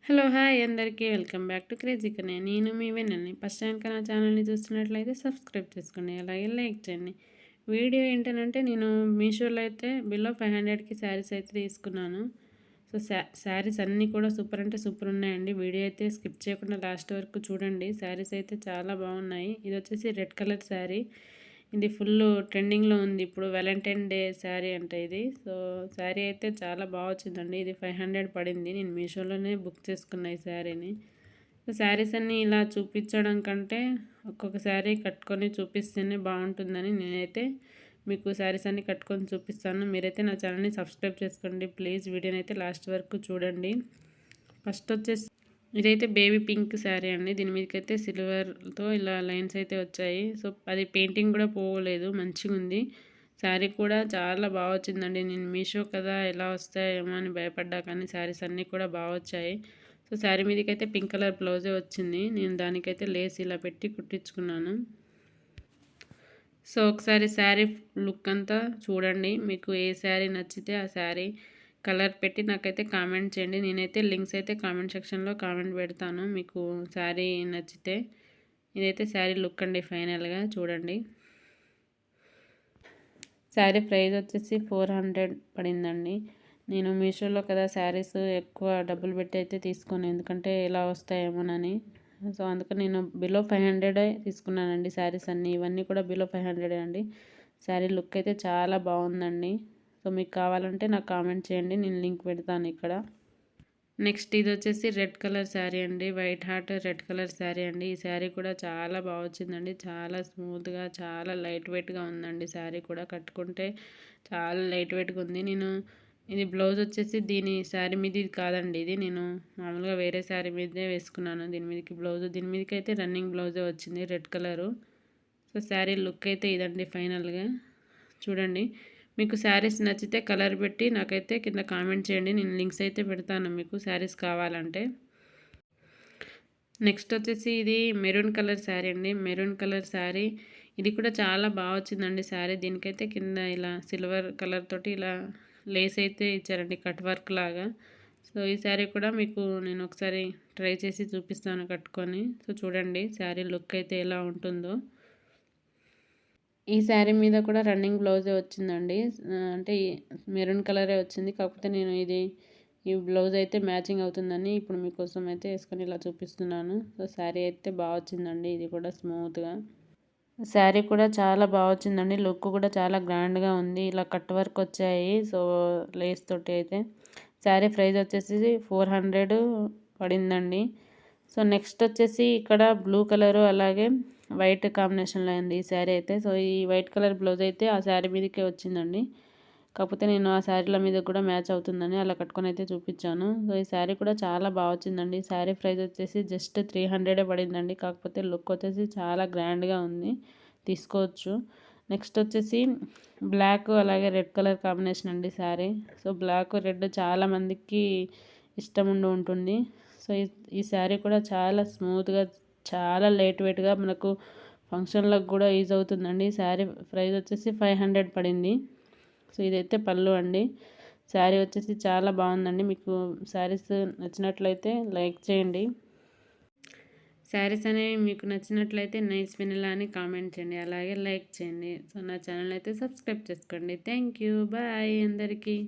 Hello hi అందరికీ welcome back to crazy కనే నేను మీ వెన్నెల్ని ఫస్ట్ టైం నా ఛానల్ని చూస్తున్నట్లయితే సబ్స్క్రైబ్ చేసుకోండి అలాగే లైక్ చేయండి. వీడియో ఏంటంటే నేను మీషోలో అయితే బిలో 500కి శారీస్ అయితే తీసుకున్నాను. సో శారీస్ అన్నీ కూడా సూపర్ అంటే సూపర్ ఉన్నాయండి. వీడియో అయితే స్కిప్ చేయకుండా లాస్ట్ వరకు చూడండి. శారీస్ అయితే చాలా బాగున్నాయి. ఇది వచ్చేసి రెడ్ కలర్ శారీ. ఇది ఫుల్ ట్రెండింగ్లో ఉంది ఇప్పుడు. వ్యాలంటైన్ డే శారీ అంటే ఇది. సో శారీ అయితే చాలా బాగా వచ్చిందండి. ఇది 500 పడింది. నేను మీషోలోనే బుక్ చేసుకున్నా ఈ శారీని. సో శారీస్ అన్నీ ఇలా చూపించడం కంటే ఒక్కొక్క శారీ కట్టుకొని చూపిస్తేనే బాగుంటుందని నేనైతే మీకు శారీస్ అన్నీ కట్టుకొని చూపిస్తాను. మీరైతే నా ఛానల్ని సబ్స్క్రైబ్ చేసుకోండి ప్లీజ్. వీడియోని అయితే లాస్ట్ వరకు చూడండి. ఫస్ట్ వచ్చేసి ఇదైతే బేబీ పింక్ శారీ అండి. దీని మీదకైతే సిల్వర్తో ఇలా లైన్స్ అయితే వచ్చాయి. సో అది పెయింటింగ్ కూడా పోలేదు, మంచిగా ఉంది. శారీ కూడా చాలా బాగా వచ్చిందండి. నేను మీషో కదా ఎలా వస్తాయేమో అని భయపడ్డా, కానీ శారీస్ అన్నీ కూడా బాగా వచ్చాయి. సో శారీ మీదకైతే పింక్ కలర్ బ్లౌజే వచ్చింది. నేను దానికైతే లేస్ ఇలా పెట్టి కుట్టించుకున్నాను. సో ఒకసారి శారీ లుక్ అంతా చూడండి. మీకు ఏ శారీ నచ్చితే ఆ శారీ కలర్ పెట్టి నాకైతే కామెంట్ చేయండి. నేనైతే లింక్స్ అయితే కామెంట్ సెక్షన్లో కామెంట్ పెడతాను మీకు శారీ నచ్చితే. ఇదైతే శారీ లుక్ అండి ఫైనల్గా చూడండి. శారీ ప్రైస్ వచ్చేసి 400 పడిందండి. నేను మీషోలో కదా శారీస్ ఎక్కువ డబ్బులు పెట్టి అయితే తీసుకోను, ఎందుకంటే ఎలా వస్తాయేమోనని. సో అందుకని నేను బిలో 500 తీసుకున్నానండి శారీస్ అన్నీ. ఇవన్నీ కూడా బిలో 500 అండి. శారీ లుక్ అయితే చాలా బాగుందండి. సో మీకు కావాలంటే నాకు కామెంట్ చేయండి, నేను లింక్ పెడతాను ఇక్కడ. నెక్స్ట్ ఇది వచ్చేసి రెడ్ కలర్ శారీ అండి. White heart red colour sari అండి. ఈ శారీ కూడా చాలా బాగా వచ్చిందండి. చాలా స్మూత్గా చాలా లైట్ వెయిట్గా ఉందండి. శారీ కూడా కట్టుకుంటే చాలా లైట్ వెయిట్గా ఉంది. నేను ఇది బ్లౌజ్ వచ్చేసి దీని శారీ మీద ఇది కాదండి, ఇది నేను మామూలుగా వేరే శారీ మీదే వేసుకున్నాను. దీని మీదకి బ్లౌజ్, దీని మీదకి అయితే రన్నింగ్ బ్లౌజే వచ్చింది red colour. So sari look అయితే ఇదండి ఫైనల్గా చూడండి. మీకు శారీస్ నచ్చితే కలర్ పెట్టి నాకైతే కింద కామెంట్ చేయండి, నేను లింక్స్ అయితే పెడతాను మీకు శారీస్ కావాలంటే. నెక్స్ట్ వచ్చేసి ఇది మెరూన్ కలర్ శారీ అండి. మెరూన్ కలర్ శారీ ఇది కూడా చాలా బాగా వచ్చిందండి శారీ. దీనికైతే కింద ఇలా సిల్వర్ కలర్ తోటి ఇలా లేస్ అయితే ఇచ్చారండి, కట్ వర్క్ లాగా. సో ఈ శారీ కూడా మీకు నేను ఒకసారి ట్రై చేసి చూపిస్తాను కట్టుకొని. సో చూడండి శారీ లుక్ అయితే ఎలా ఉంటుందో. ఈ శారీ మీద కూడా రన్నింగ్ బ్లౌజే వచ్చిందండి. అంటే మెరూన్ కలరే వచ్చింది, కాకపోతే నేను ఈ బ్లౌజ్ అయితే మ్యాచింగ్ అవుతుందని ఇప్పుడు మీకోసం అయితే వేసుకొని ఇలా చూపిస్తున్నాను. సో శారీ అయితే బాగా వచ్చిందండి. ఇది కూడా స్మూత్గా శారీ కూడా చాలా బాగా వచ్చిందండి. లుక్ కూడా చాలా గ్రాండ్గా ఉంది. ఇలా కట్ వర్క్ వచ్చాయి సో లేస్ తోటి అయితే. శారీ ప్రైస్ వచ్చేసి 400 పడిందండి. సో నెక్స్ట్ వచ్చేసి ఇక్కడ బ్లూ కలరు అలాగే వైట్ కాంబినేషన్లో ఉంది ఈ శారీ అయితే. సో ఈ వైట్ కలర్ బ్లౌజ్ అయితే ఆ శారీ మీదకే వచ్చిందండి, కాకపోతే నేను ఆ శారీల మీద కూడా మ్యాచ్ అవుతుందని అలా కట్టుకొని అయితే చూపించాను. సో ఈ శారీ కూడా చాలా బాగా వచ్చిందండి. శారీ ప్రైస్ వచ్చేసి జస్ట్ 300 పడిందండి, కాకపోతే లుక్ వచ్చేసి చాలా గ్రాండ్గా ఉంది, తీసుకోవచ్చు. నెక్స్ట్ వచ్చేసి బ్లాక్ అలాగే రెడ్ కలర్ కాంబినేషన్ అండి శారీ. సో బ్లాక్ రెడ్ చాలా మందికి ఇష్టం ఉంటుంది. సో ఈ శారీ కూడా చాలా స్మూత్గా చాలా లైట్ వెయిట్గా మనకు ఫంక్షన్లకు కూడా యూజ్ అవుతుందండి. శారీ ప్రైస్ వచ్చేసి 500 పడింది. సో ఇదైతే పళ్ళు అండి. శారీ వచ్చేసి చాలా బాగుందండి. మీకు శారీస్ నచ్చినట్లయితే లైక్ చేయండి. శారీస్ అనేవి మీకు నచ్చినట్లయితే నైస్ వెనిలా అని కామెంట్ చేయండి, అలాగే లైక్ చేయండి. సో నా ఛానల్ అయితే సబ్స్క్రైబ్ చేసుకోండి. థ్యాంక్ యూ, బాయ్ అందరికీ.